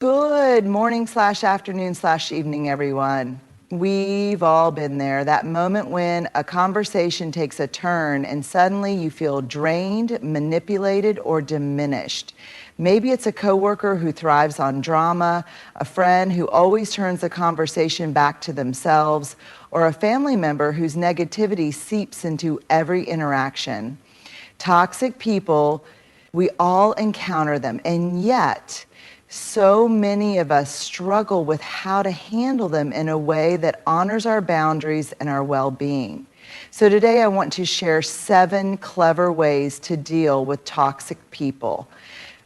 Good morning/afternoon/evening, everyone. We've all been there, that moment when a conversation takes a turn and suddenly you feel drained, manipulated, or diminished. Maybe it's a coworker who thrives on drama, a friend who always turns the conversation back to themselves, or a family member whose negativity seeps into every interaction. Toxic people, we all encounter them, and yet so many of us struggle with how to handle them in a way that honors our boundaries and our well-being. So today I want to share 7 clever ways to deal with toxic people,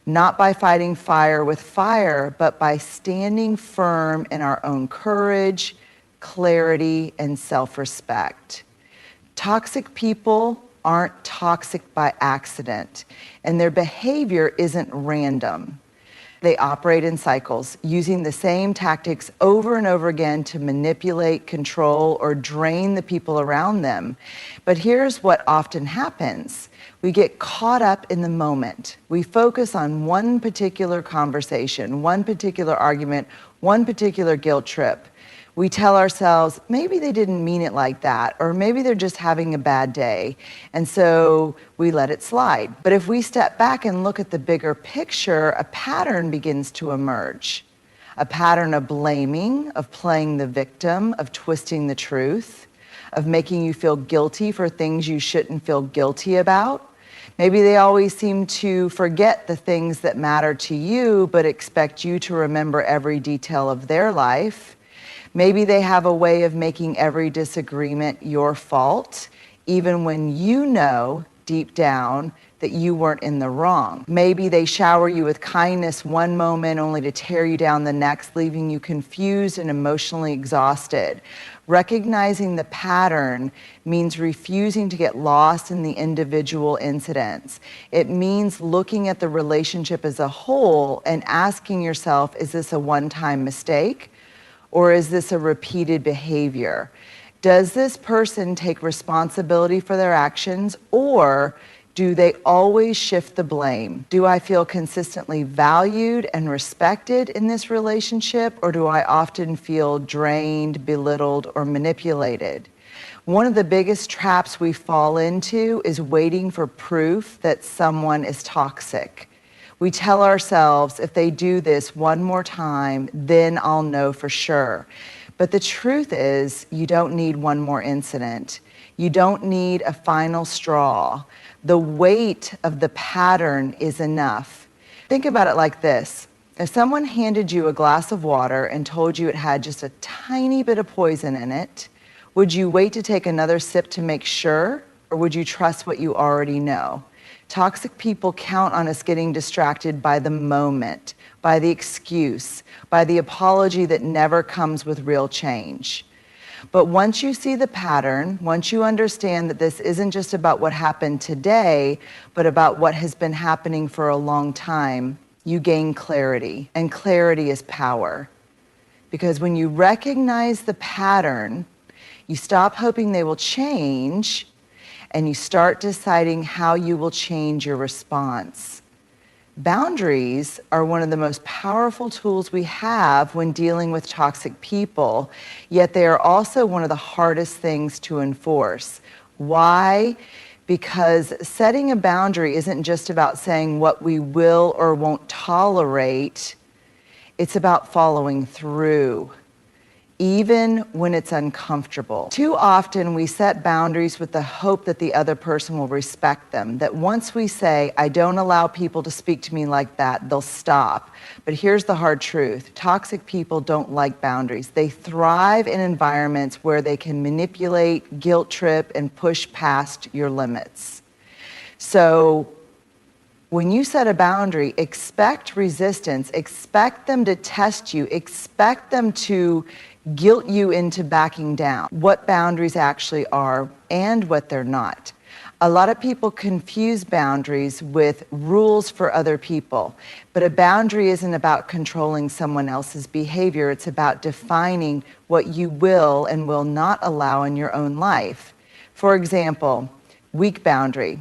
not by fighting fire with fire, but by standing firm in our own courage, clarity, and self-respect. Toxic people aren't toxic by accident, and their behavior isn't random. They operate in cycles, using the same tactics over and over again to manipulate, control, or drain the people around them. But here's what often happens. We get caught up in the moment. We focus on one particular conversation, one particular argument, one particular guilt trip. We tell ourselves, maybe they didn't mean it like that, or maybe they're just having a bad day, and so we let it slide. But if we step back and look at the bigger picture, a pattern begins to emerge. A pattern of blaming, of playing the victim, of twisting the truth, of making you feel guilty for things you shouldn't feel guilty about. Maybe they always seem to forget the things that matter to you, but expect you to remember every detail of their life. Maybe they have a way of making every disagreement your fault, even when you know deep down that you weren't in the wrong. Maybe they shower you with kindness one moment only to tear you down the next, leaving you confused and emotionally exhausted. Recognizing the pattern means refusing to get lost in the individual incidents. It means looking at the relationship as a whole and asking yourself, is this a one-time mistake? Or is this a repeated behavior? Does this person take responsibility for their actions, or do they always shift the blame? Do I feel consistently valued and respected in this relationship, or do I often feel drained, belittled, or manipulated? One of the biggest traps we fall into is waiting for proof that someone is toxic. We tell ourselves, if they do this one more time, then I'll know for sure. But the truth is, you don't need one more incident. You don't need a final straw. The weight of the pattern is enough. Think about it like this. If someone handed you a glass of water and told you it had just a tiny bit of poison in it, would you wait to take another sip to make sure, or would you trust what you already know? Toxic people count on us getting distracted by the moment, by the excuse, by the apology that never comes with real change. But once you see the pattern, once you understand that this isn't just about what happened today, but about what has been happening for a long time, you gain clarity, and clarity is power. Because when you recognize the pattern, you stop hoping they will change, and you start deciding how you will change your response. Boundaries are one of the most powerful tools we have when dealing with toxic people, yet they are also one of the hardest things to enforce. Why? Because setting a boundary isn't just about saying what we will or won't tolerate, it's about following through, even when it's uncomfortable. Too often we set boundaries with the hope that the other person will respect them, that once we say, I don't allow people to speak to me like that, they'll stop. But here's the hard truth. Toxic people don't like boundaries. They thrive in environments where they can manipulate, guilt trip, and push past your limits. So when you set a boundary, expect resistance, expect them to test you, expect them to guilt you into backing down, what boundaries actually are and what they're not. A lot of people confuse boundaries with rules for other people, but a boundary isn't about controlling someone else's behavior. It's about defining what you will and will not allow in your own life. For example, weak boundary.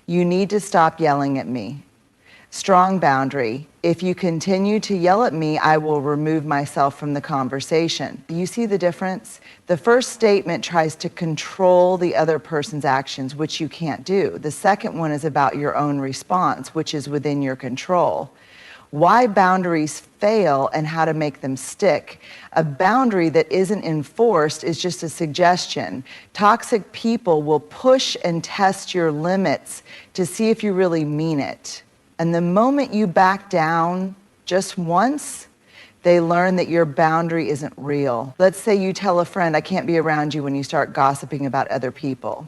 You need to stop yelling at me. Strong boundary. If you continue to yell at me, I will remove myself from the conversation. You see the difference? The first statement tries to control the other person's actions, which you can't do. The second one is about your own response, which is within your control. Why boundaries fail and how to make them stick. A boundary that isn't enforced is just a suggestion. Toxic people will push and test your limits to see if you really mean it. And the moment you back down just once, they learn that your boundary isn't real. Let's say you tell a friend, I can't be around you when you start gossiping about other people.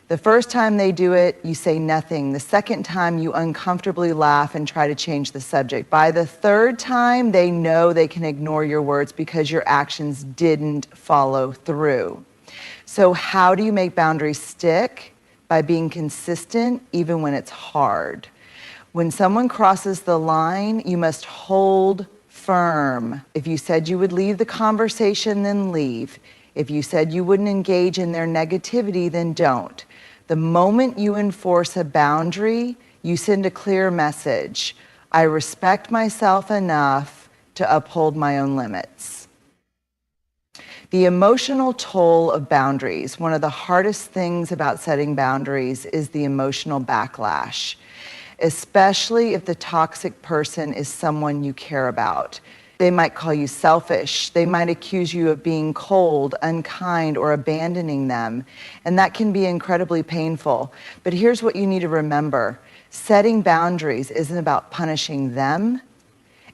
The first time they do it, you say nothing. The second time, you uncomfortably laugh and try to change the subject. By the third time, they know they can ignore your words because your actions didn't follow through. So how do you make boundaries stick? By being consistent, even when it's hard. When someone crosses the line, you must hold firm. If you said you would leave the conversation, then leave. If you said you wouldn't engage in their negativity, then don't. The moment you enforce a boundary, you send a clear message. I respect myself enough to uphold my own limits. The emotional toll of boundaries. One of the hardest things about setting boundaries is the emotional backlash, especially if the toxic person is someone you care about. They might call you selfish. They might accuse you of being cold, unkind, or abandoning them. And that can be incredibly painful. But here's what you need to remember. Setting boundaries isn't about punishing them.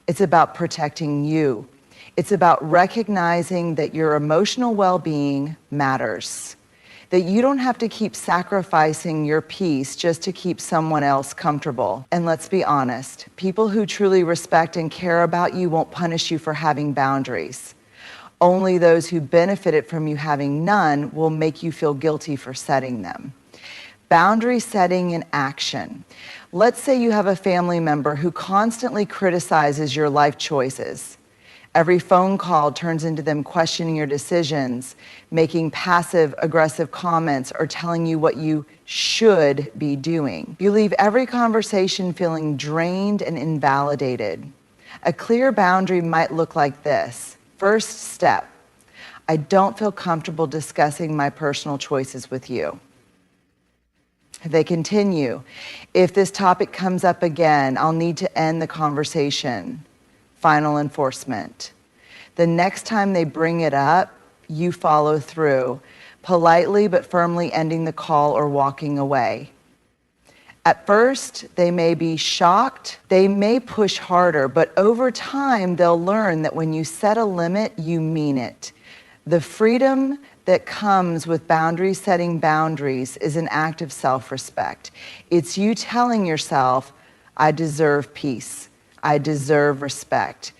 It's about protecting you. It's about recognizing that your emotional well-being matters. That you don't have to keep sacrificing your peace just to keep someone else comfortable. And let's be honest, people who truly respect and care about you won't punish you for having boundaries. Only those who benefited from you having none will make you feel guilty for setting them. Boundary setting in action. Let's say you have a family member who constantly criticizes your life choices. Every phone call turns into them questioning your decisions, making passive-aggressive comments, or telling you what you should be doing. You leave every conversation feeling drained and invalidated. A clear boundary might look like this. First step, I don't feel comfortable discussing my personal choices with you. They continue, if this topic comes up again, I'll need to end the conversation. Final enforcement. The next time they bring it up, you follow through, politely but firmly ending the call or walking away. At first, they may be shocked, they may push harder, but over time, they'll learn that when you set a limit, you mean it. The freedom that comes with setting boundaries is an act of self-respect. It's you telling yourself, I deserve peace. I deserve respect,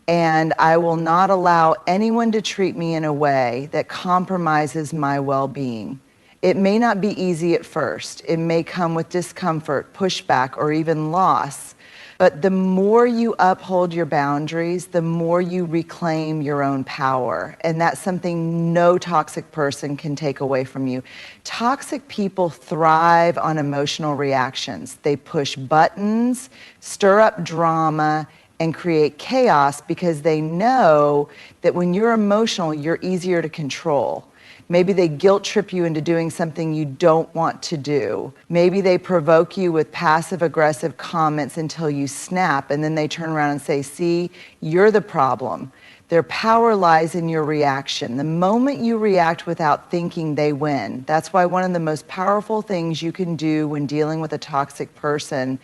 and I will not allow anyone to treat me in a way that compromises my well-being. It may not be easy at first. It may come with discomfort, pushback, or even loss, but the more you uphold your boundaries, the more you reclaim your own power, and that's something no toxic person can take away from you. Toxic people thrive on emotional reactions. They push buttons, stir up drama, and create chaos because they know that when you're emotional, you're easier to control. Maybe they guilt trip you into doing something you don't want to do. Maybe they provoke you with passive-aggressive comments until you snap, and then they turn around and say, see, you're the problem. Their power lies in your reaction. The moment you react without thinking, they win. That's why one of the most powerful things you can do when dealing with a toxic person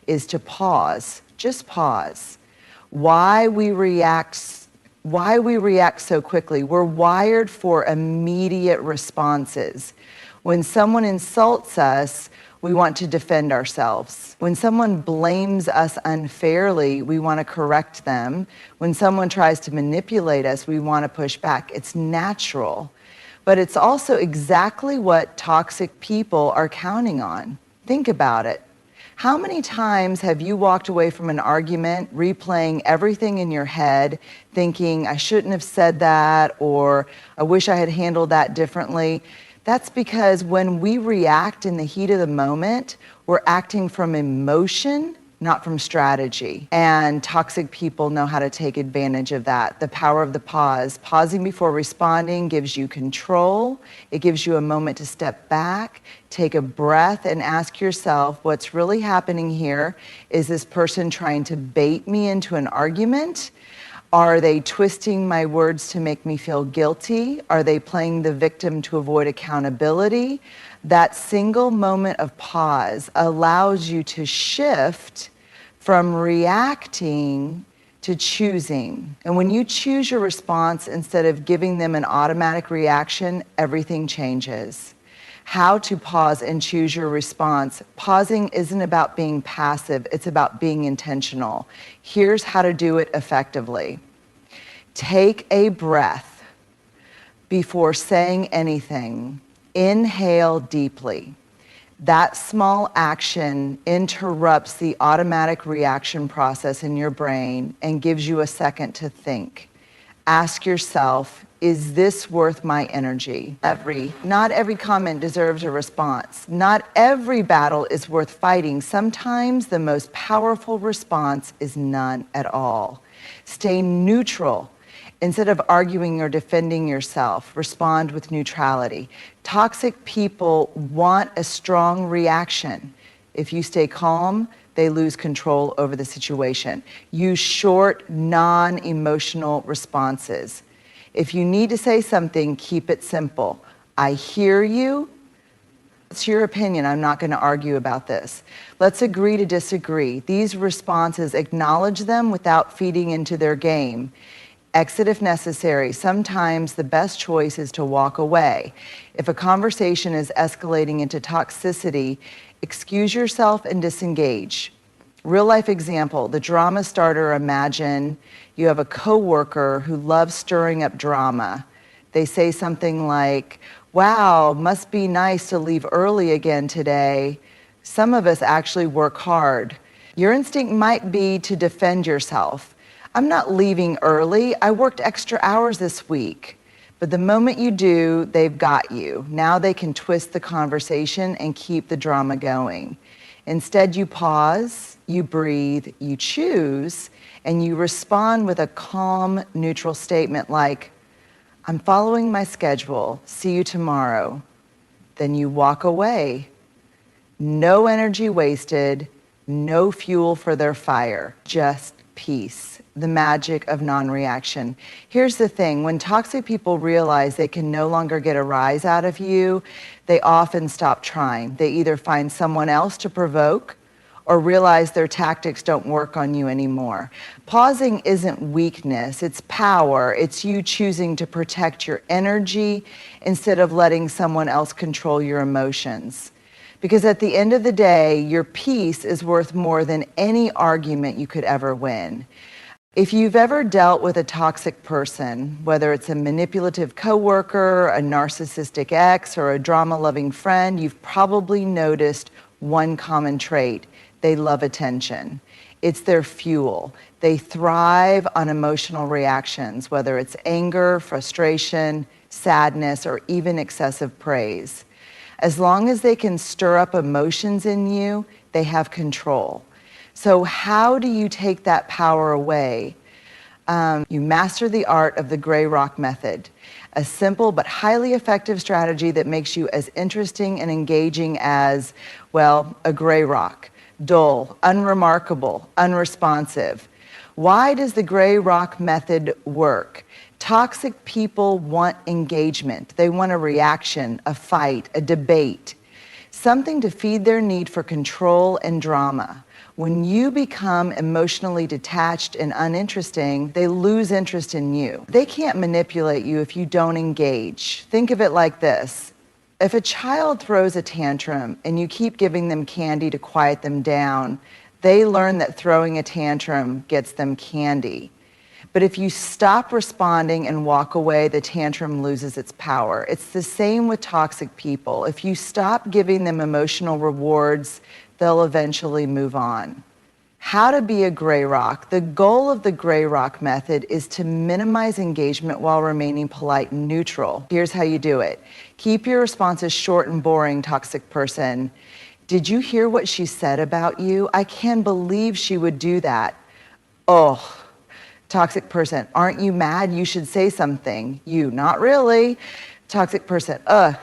is to pause. Just pause. Why we react so quickly. We're wired for immediate responses. When someone insults us, we want to defend ourselves. When someone blames us unfairly, we want to correct them. When someone tries to manipulate us, we want to push back. It's natural, but it's also exactly what toxic people are counting on. Think about it. How many times have you walked away from an argument, replaying everything in your head, thinking, I shouldn't have said that, or I wish I had handled that differently? That's because when we react in the heat of the moment, we're acting from emotion not from strategy. And toxic people know how to take advantage of that. The power of the pause. Pausing before responding gives you control. It gives you a moment to step back, take a breath, and ask yourself, what's really happening here? Is this person trying to bait me into an argument? Are they twisting my words to make me feel guilty? Are they playing the victim to avoid accountability? That single moment of pause allows you to shift from reacting to choosing. And when you choose your response instead of giving them an automatic reaction, everything changes. How to pause and choose your response. Pausing isn't about being passive, it's about being intentional. Here's how to do it effectively. Take a breath before saying anything. Inhale deeply. That small action interrupts the automatic reaction process in your brain and gives you a second to think. Ask yourself, is this worth my energy? Not every comment deserves a response. Not every battle is worth fighting. Sometimes the most powerful response is none at all. Stay neutral. Instead of arguing or defending yourself, respond with neutrality. Toxic people want a strong reaction. If you stay calm, they lose control over the situation. Use short, non-emotional responses. If you need to say something, keep it simple. I hear you. It's your opinion. I'm not going to argue about this. Let's agree to disagree. These responses, acknowledge them without feeding into their game. Exit if necessary. Sometimes the best choice is to walk away. If a conversation is escalating into toxicity, excuse yourself and disengage. Real life example, the drama starter. Imagine you have a coworker who loves stirring up drama. They say something like, wow, must be nice to leave early again today. Some of us actually work hard. Your instinct might be to defend yourself. I'm not leaving early. I worked extra hours this week. But the moment you do, they've got you. Now they can twist the conversation and keep the drama going. Instead, you pause, you breathe, you choose, and you respond with a calm, neutral statement like, I'm following my schedule. See you tomorrow. Then you walk away. No energy wasted, no fuel for their fire, just peace. The magic of non-reaction. Here's the thing, when toxic people realize they can no longer get a rise out of you, they often stop trying. They either find someone else to provoke or realize their tactics don't work on you anymore. Pausing isn't weakness, it's power. It's you choosing to protect your energy instead of letting someone else control your emotions. Because at the end of the day, your peace is worth more than any argument you could ever win. If you've ever dealt with a toxic person, whether it's a manipulative coworker, a narcissistic ex, or a drama-loving friend, you've probably noticed one common trait. They love attention. It's their fuel. They thrive on emotional reactions, whether it's anger, frustration, sadness, or even excessive praise. As long as they can stir up emotions in you, they have control. So how do you take that power away? You master the art of the gray rock method, a simple but highly effective strategy that makes you as interesting and engaging as, well, a gray rock. Dull, unremarkable, unresponsive. Why does the gray rock method work? Toxic people want engagement. They want a reaction, a fight, a debate, something to feed their need for control and drama. When you become emotionally detached and uninteresting, they lose interest in you. They can't manipulate you if you don't engage. Think of it like this. If a child throws a tantrum and you keep giving them candy to quiet them down, they learn that throwing a tantrum gets them candy. But if you stop responding and walk away, the tantrum loses its power. It's the same with toxic people. If you stop giving them emotional rewards, they'll eventually move on. How to be a gray rock. The goal of the gray rock method is to minimize engagement while remaining polite and neutral. Here's how you do it. Keep your responses short and boring, toxic person. Did you hear what she said about you? I can't believe she would do that. Oh, toxic person, aren't you mad? You should say something. You, not really. Toxic person,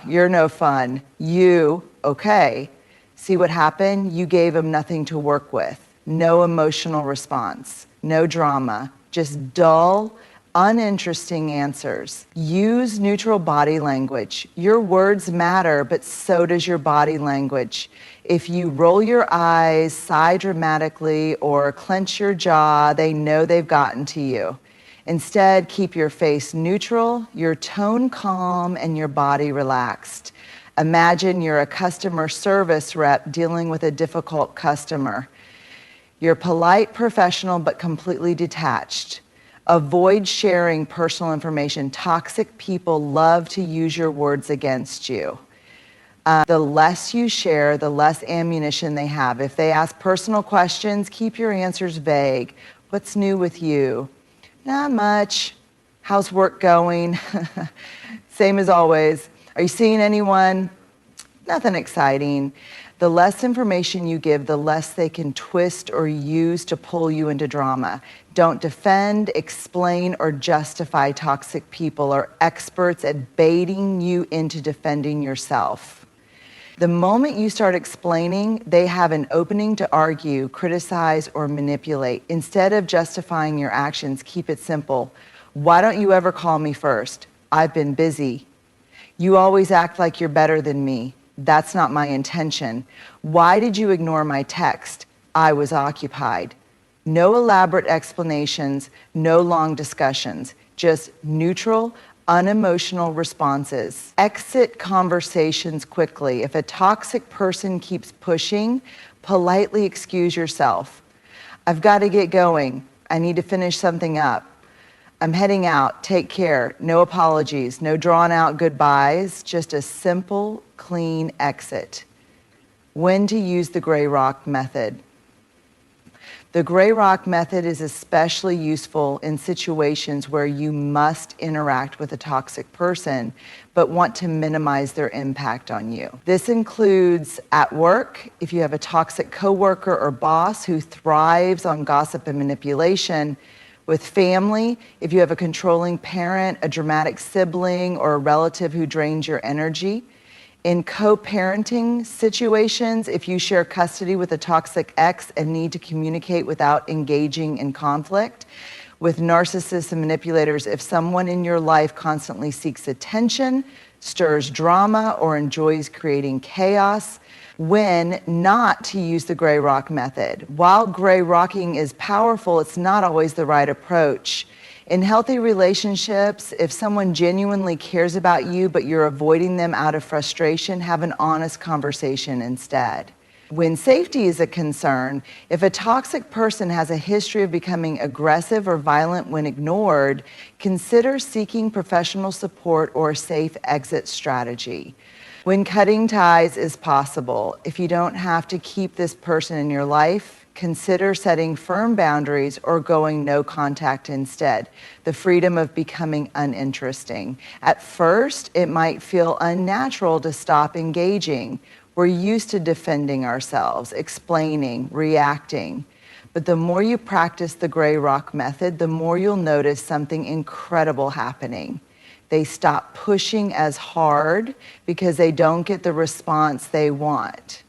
you're no fun. You, okay. See what happened? You gave him nothing to work with. No emotional response, no drama, just dull, uninteresting answers. Use neutral body language. Your words matter, but so does your body language. If you roll your eyes, sigh dramatically, or clench your jaw, they know they've gotten to you. Instead, keep your face neutral, your tone calm, and your body relaxed. Imagine you're a customer service rep dealing with a difficult customer. You're polite, professional, but completely detached. Avoid sharing personal information. Toxic people love to use your words against you. The less you share, the less ammunition they have. If they ask personal questions, keep your answers vague. What's new with you? Not much. How's work going? Same as always. Are you seeing anyone? Nothing exciting. The less information you give, the less they can twist or use to pull you into drama. Don't defend, explain, or justify toxic people or experts at baiting you into defending yourself. The moment you start explaining, they have an opening to argue, criticize, or manipulate. Instead of justifying your actions, keep it simple. Why don't you ever call me first? I've been busy. You always act like you're better than me. That's not my intention. Why did you ignore my text? I was occupied. No elaborate explanations, no long discussions, just neutral, unemotional responses. Exit conversations quickly. If a toxic person keeps pushing, politely excuse yourself. I've got to get going. I need to finish something up. I'm heading out. Take care. No apologies, no drawn out goodbyes, just a simple, clean exit. When to use the gray rock method. The gray rock method is especially useful in situations where you must interact with a toxic person, but want to minimize their impact on you. This includes at work, if you have a toxic coworker or boss who thrives on gossip and manipulation. With family, if you have a controlling parent, a dramatic sibling, or a relative who drains your energy. In co-parenting situations, if you share custody with a toxic ex and need to communicate without engaging in conflict. With narcissists and manipulators, if someone in your life constantly seeks attention, stirs drama, or enjoys creating chaos. When not to use the gray rock method. While gray rocking is powerful, it's not always the right approach. In healthy relationships, if someone genuinely cares about you but you're avoiding them out of frustration, have an honest conversation instead. When safety is a concern, if a toxic person has a history of becoming aggressive or violent when ignored, consider seeking professional support or a safe exit strategy. When cutting ties is possible, if you don't have to keep this person in your life, consider setting firm boundaries or going no contact instead. The freedom of becoming uninteresting. At first, it might feel unnatural to stop engaging. We're used to defending ourselves, explaining, reacting. But the more you practice the gray rock method, the more you'll notice something incredible happening. They stop pushing as hard because they don't get the response they want.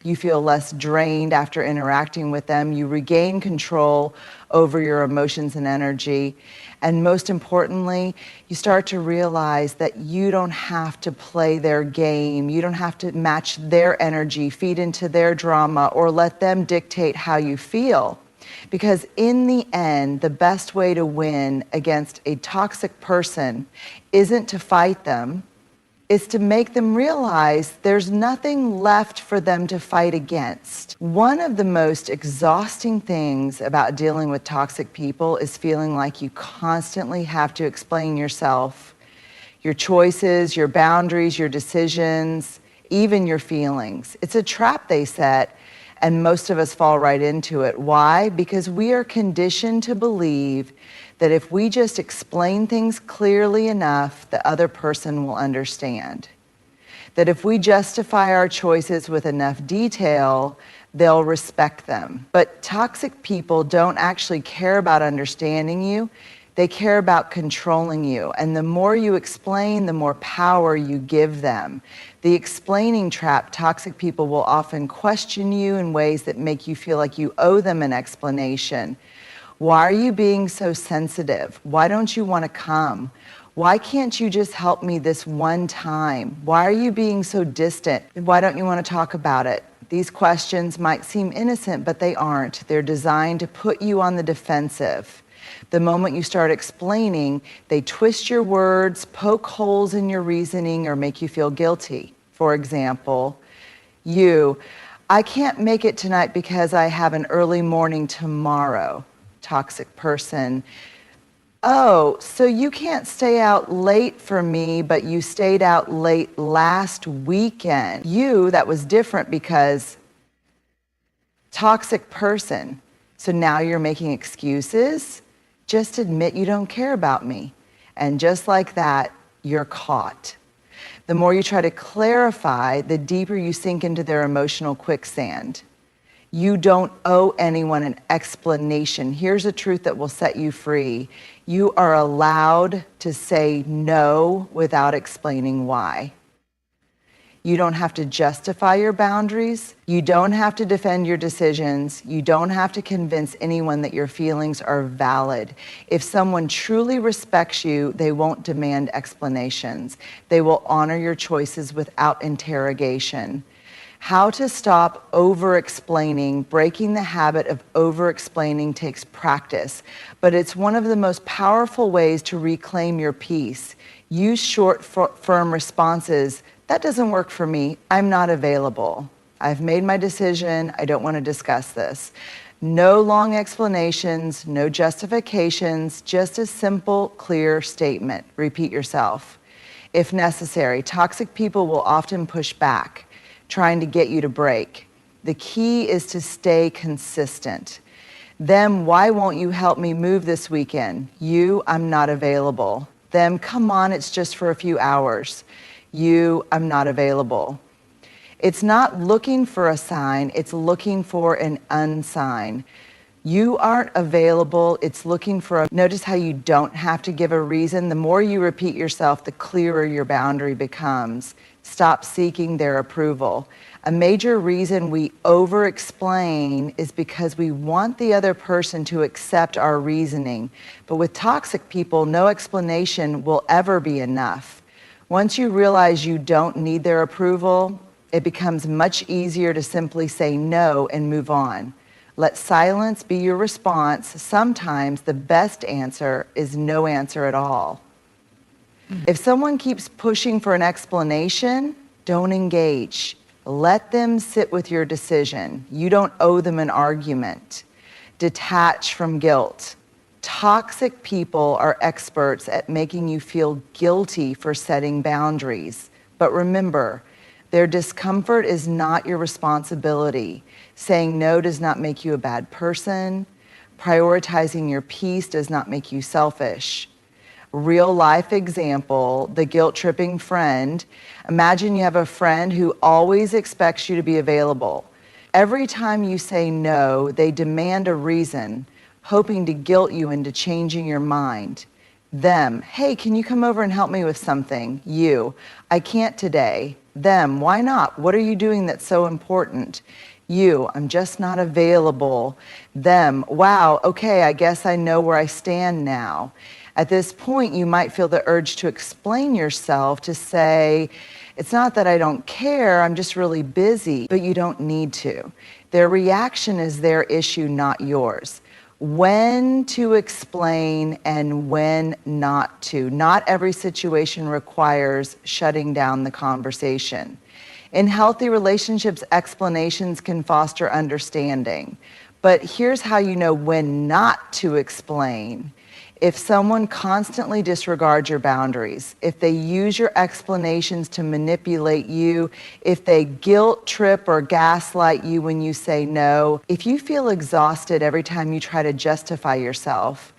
You feel less drained after interacting with them. You regain control over your emotions and energy. And most importantly, you start to realize that you don't have to play their game. You don't have to match their energy, feed into their drama, or let them dictate how you feel. Because in the end, the best way to win against a toxic person isn't to fight them, it's to make them realize there's nothing left for them to fight against. One of the most exhausting things about dealing with toxic people is feeling like you constantly have to explain yourself, your choices, your boundaries, your decisions, even your feelings. It's a trap they set. And most of us fall right into it. Why? Because we are conditioned to believe that if we just explain things clearly enough, the other person will understand. that if we justify our choices with enough detail, they'll respect them. But toxic people don't actually care about understanding you. They care about controlling you. And the more you explain, the more power you give them. The explaining trap, toxic people will often question you in ways that make you feel like you owe them an explanation. Why are you being so sensitive? Why don't you want to come? Why can't you just help me this one time? Why are you being so distant? Why don't you want to talk about it? These questions might seem innocent, but they aren't. They're designed to put you on the defensive. The moment you start explaining, they twist your words, poke holes in your reasoning, or make you feel guilty. For example, I can't make it tonight because I have an early morning tomorrow. Toxic person. Oh, so you can't stay out late for me, but you stayed out late last weekend. That was different because toxic person. So now you're making excuses. Just admit you don't care about me. And just like that, you're caught. The more you try to clarify, the deeper you sink into their emotional quicksand. You don't owe anyone an explanation. Here's a truth that will set you free. You are allowed to say no without explaining why. You don't have to justify your boundaries. You don't have to defend your decisions. You don't have to convince anyone that your feelings are valid. If someone truly respects you, they won't demand explanations. They will honor your choices without interrogation. How to stop over-explaining. Breaking the habit of over-explaining takes practice, but it's one of the most powerful ways to reclaim your peace. Use short, firm responses. That doesn't work for me. I'm not available. I've made my decision. I don't want to discuss this. No long explanations, no justifications, just a simple, clear statement. Repeat yourself. If necessary, toxic people will often push back, trying to get you to break. The key is to stay consistent. Them, why won't you help me move this weekend? I'm not available. Them, come on, it's just for a few hours. I'm not available. It's not looking for a sign, it's looking for an unsign. You aren't available, it's looking for notice how you don't have to give a reason. The more you repeat yourself, the clearer your boundary becomes. Stop seeking their approval. A major reason we over-explain is because we want the other person to accept our reasoning. But with toxic people, no explanation will ever be enough. Once you realize you don't need their approval, it becomes much easier to simply say no and move on. Let silence be your response. Sometimes the best answer is no answer at all. If someone keeps pushing for an explanation, don't engage. Let them sit with your decision. You don't owe them an argument. Detach from guilt. Toxic people are experts at making you feel guilty for setting boundaries. But remember, their discomfort is not your responsibility. Saying no does not make you a bad person. Prioritizing your peace does not make you selfish. Real life example, the guilt-tripping friend. Imagine you have a friend who always expects you to be available. Every time you say no, they demand a reason, hoping to guilt you into changing your mind. Them, hey, can you come over and help me with something? I can't today. Them, why not? What are you doing that's so important? I'm just not available. Them, wow, okay, I guess I know where I stand now. At this point, you might feel the urge to explain yourself, to say, it's not that I don't care, I'm just really busy, but you don't need to. Their reaction is their issue, not yours. When to explain and when not to. Not every situation requires shutting down the conversation. In healthy relationships, explanations can foster understanding. But here's how you know when not to explain. If someone constantly disregards your boundaries, if they use your explanations to manipulate you, if they guilt trip or gaslight you when you say no, if you feel exhausted every time you try to justify yourself,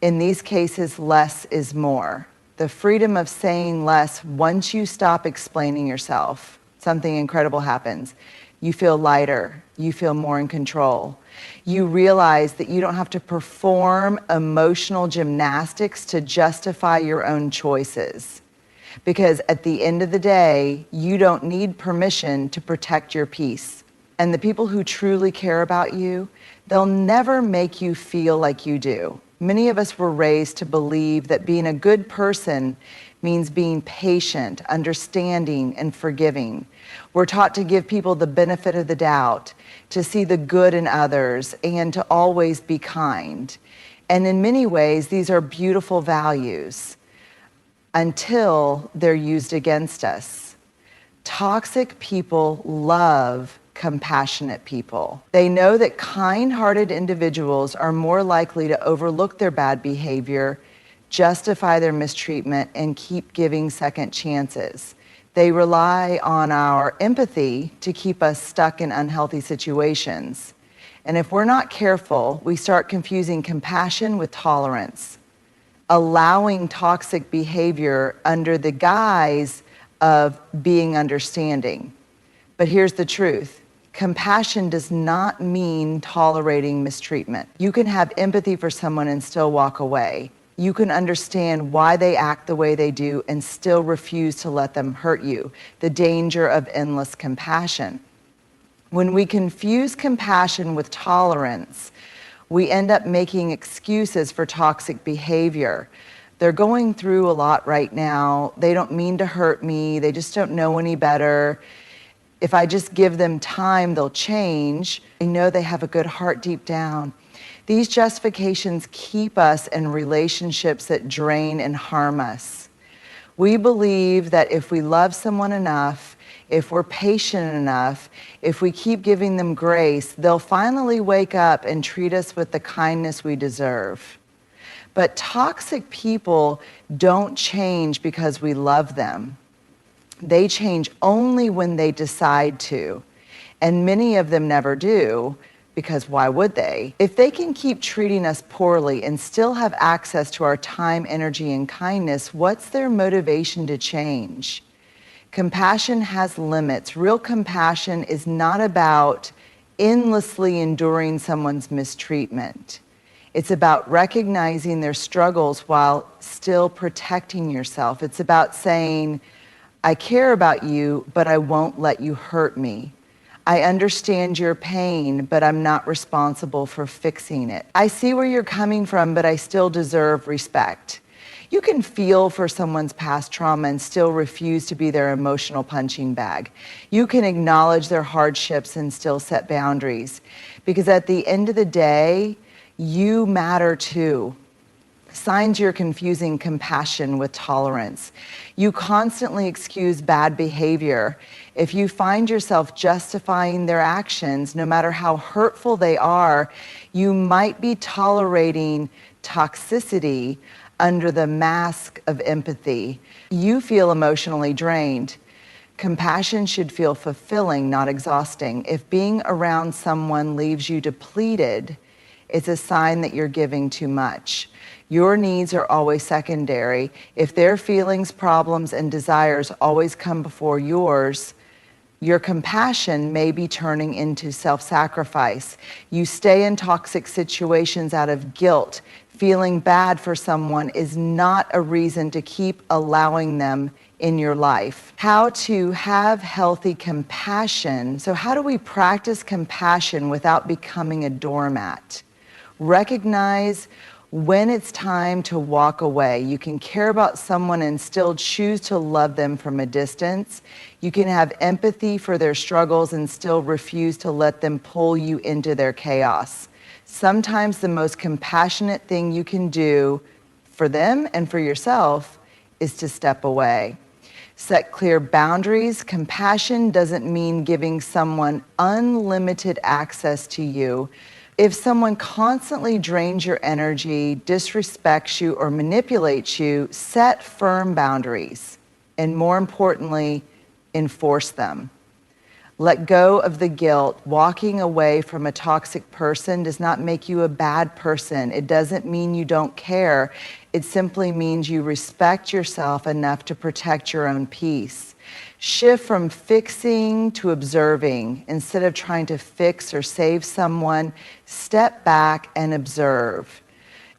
in these cases, less is more. the freedom of saying less. Once you stop explaining yourself, something incredible happens. You feel lighter. You feel more in control. You realize that you don't have to perform emotional gymnastics to justify your own choices. Because at the end of the day, you don't need permission to protect your peace. And the people who truly care about you, they'll never make you feel like you do. Many of us were raised to believe that being a good person means being patient, understanding, and forgiving. We're taught to give people the benefit of the doubt, to see the good in others, and to always be kind. And in many ways, these are beautiful values until they're used against us. Toxic people love compassionate people. They know that kind-hearted individuals are more likely to overlook their bad behavior, justify their mistreatment, and keep giving second chances. They rely on our empathy to keep us stuck in unhealthy situations. And if we're not careful, we start confusing compassion with tolerance, allowing toxic behavior under the guise of being understanding. But here's the truth. Compassion does not mean tolerating mistreatment. You can have empathy for someone and still walk away. You can understand why they act the way they do and still refuse to let them hurt you. The danger of endless compassion. When we confuse compassion with tolerance, we end up making excuses for toxic behavior. They're going through a lot right now. They don't mean to hurt me. They just don't know any better. If I just give them time, they'll change. I know they have a good heart deep down. These justifications keep us in relationships that drain and harm us. We believe that if we love someone enough, if we're patient enough, if we keep giving them grace, they'll finally wake up and treat us with the kindness we deserve. But toxic people don't change because we love them. They change only when they decide to, and many of them never do, because why would they? If they can keep treating us poorly and still have access to our time, energy, and kindness, what's their motivation to change? Compassion has limits. Real compassion is not about endlessly enduring someone's mistreatment. It's about recognizing their struggles while still protecting yourself. It's about saying, I care about you, but I won't let you hurt me. I understand your pain, but I'm not responsible for fixing it. I see where you're coming from, but I still deserve respect. You can feel for someone's past trauma and still refuse to be their emotional punching bag. You can acknowledge their hardships and still set boundaries. Because at the end of the day, you matter too. Signs you're confusing compassion with tolerance. You constantly excuse bad behavior. If you find yourself justifying their actions, no matter how hurtful they are, you might be tolerating toxicity under the mask of empathy. You feel emotionally drained. Compassion should feel fulfilling, not exhausting. If being around someone leaves you depleted, it's a sign that you're giving too much. Your needs are always secondary. If their feelings, problems, and desires always come before yours, your compassion may be turning into self-sacrifice. You stay in toxic situations out of guilt. Feeling bad for someone is not a reason to keep allowing them in your life. How to have healthy compassion. So how do we practice compassion without becoming a doormat? Recognize when it's time to walk away. You can care about someone and still choose to love them from a distance. You can have empathy for their struggles and still refuse to let them pull you into their chaos. Sometimes the most compassionate thing you can do for them and for yourself is to step away. Set clear boundaries. Compassion doesn't mean giving someone unlimited access to you. If someone constantly drains your energy, disrespects you, or manipulates you, set firm boundaries. And more importantly, enforce them. Let go of the guilt. Walking away from a toxic person does not make you a bad person. It doesn't mean you don't care. It simply means you respect yourself enough to protect your own peace. Shift from fixing to observing. Instead of trying to fix or save someone, step back and observe.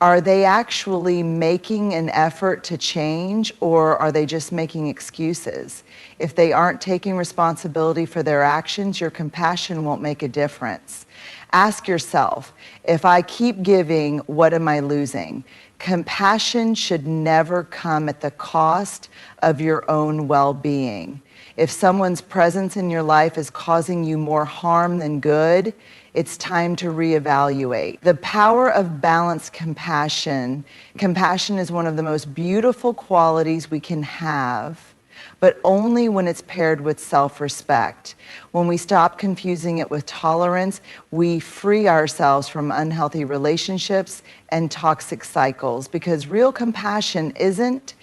Are they actually making an effort to change, or are they just making excuses? If they aren't taking responsibility for their actions, your compassion won't make a difference. Ask yourself, if I keep giving, what am I losing? Compassion should never come at the cost of your own well-being. If someone's presence in your life is causing you more harm than good, it's time to reevaluate. The power of balanced compassion. Compassion is one of the most beautiful qualities we can have, but only when it's paired with self-respect. When we stop confusing it with tolerance, we free ourselves from unhealthy relationships and toxic cycles, because real compassion isn't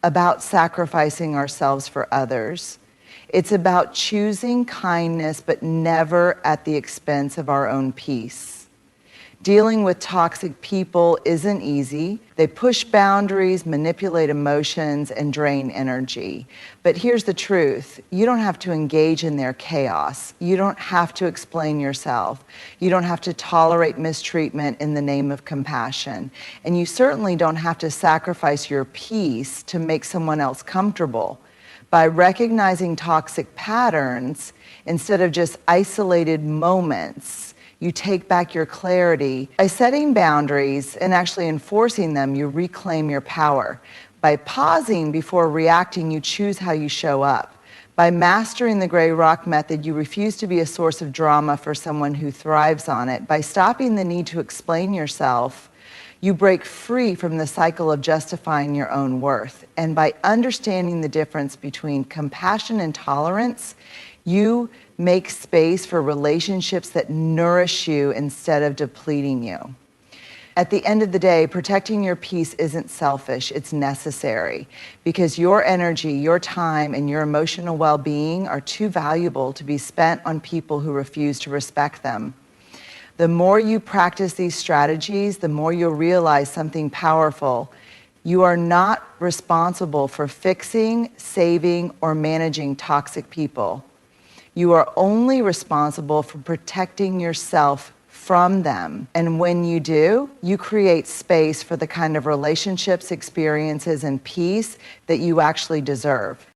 about sacrificing ourselves for others. It's about choosing kindness, but never at the expense of our own peace. Dealing with toxic people isn't easy. They push boundaries, manipulate emotions, and drain energy. But here's the truth. You don't have to engage in their chaos. You don't have to explain yourself. You don't have to tolerate mistreatment in the name of compassion. And you certainly don't have to sacrifice your peace to make someone else comfortable. By recognizing toxic patterns, instead of just isolated moments, you take back your clarity. By setting boundaries and actually enforcing them, you reclaim your power. By pausing before reacting, you choose how you show up. By mastering the gray rock method, you refuse to be a source of drama for someone who thrives on it. By stopping the need to explain yourself, you break free from the cycle of justifying your own worth. And by understanding the difference between compassion and tolerance, you make space for relationships that nourish you instead of depleting you. At the end of the day, protecting your peace isn't selfish, it's necessary, because your energy, your time, and your emotional well-being are too valuable to be spent on people who refuse to respect them. The more you practice these strategies, the more you'll realize something powerful. You are not responsible for fixing, saving, or managing toxic people. You are only responsible for protecting yourself from them. And when you do, you create space for the kind of relationships, experiences, and peace that you actually deserve.